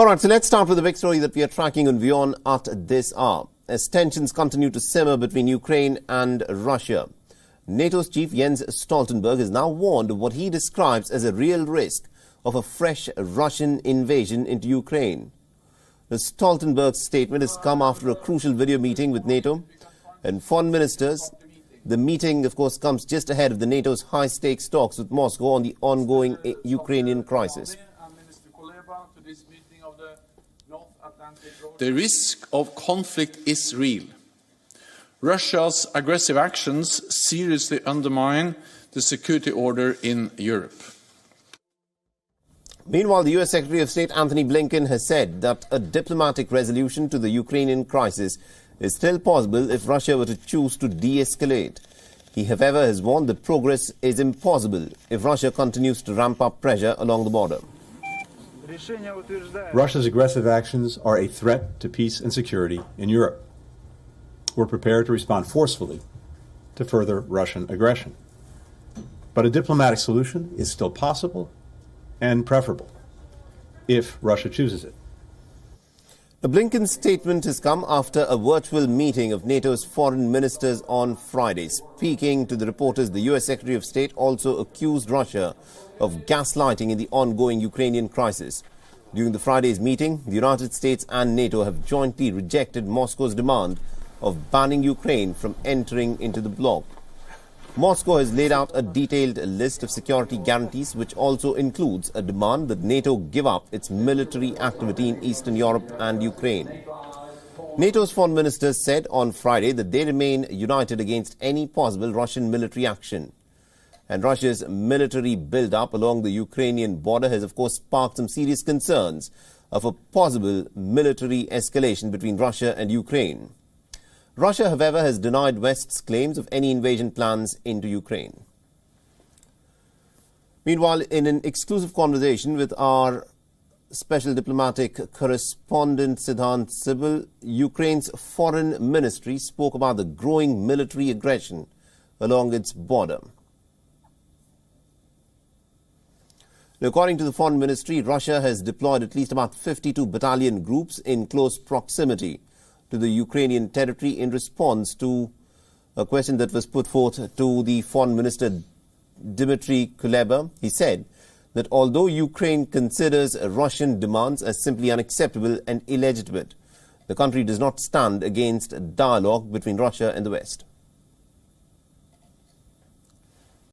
All right, so let's start with the big story that we are tracking on WION at this hour. As tensions continue to simmer between Ukraine and Russia, NATO's chief Jens Stoltenberg has now warned of what he describes as a real risk of a fresh Russian invasion into Ukraine. The Stoltenberg statement has come after a crucial video meeting with NATO and foreign ministers. The meeting, of course, comes just ahead of the NATO's high-stakes talks with Moscow on the ongoing Ukrainian crisis. The risk of conflict is real. Russia's aggressive actions seriously undermine the security order in Europe. Meanwhile, the U.S. Secretary of State Antony Blinken has said that a diplomatic resolution to the Ukrainian crisis is still possible if Russia were to choose to de-escalate. He, however, has warned that progress is impossible if Russia continues to ramp up pressure along the border. Russia's aggressive actions are a threat to peace and security in Europe. We're prepared to respond forcefully to further Russian aggression. But a diplomatic solution is still possible and preferable if Russia chooses it. The Blinken statement has come after a virtual meeting of NATO's foreign ministers on Friday. Speaking to the reporters, the U.S. Secretary of State also accused Russia of gaslighting in the ongoing Ukrainian crisis. During the Friday's meeting, the United States and NATO have jointly rejected Moscow's demand of banning Ukraine from entering into the bloc. Moscow has laid out a detailed list of security guarantees, which also includes a demand that NATO give up its military activity in Eastern Europe and Ukraine. NATO's foreign ministers said on Friday that they remain united against any possible Russian military action. And Russia's military build-up along the Ukrainian border has, of course, sparked some serious concerns of a possible military escalation between Russia and Ukraine. Russia, however, has denied West's claims of any invasion plans into Ukraine. Meanwhile, in an exclusive conversation with our special diplomatic correspondent Siddhant Sibal, Ukraine's foreign ministry spoke about the growing military aggression along its border. According to the foreign ministry, Russia has deployed at least about 52 battalion groups in close proximity to the Ukrainian territory in response to a question that was put forth to the foreign minister Dmitry Kuleba. He said that although Ukraine considers Russian demands as simply unacceptable and illegitimate, the country does not stand against dialogue between Russia and the West.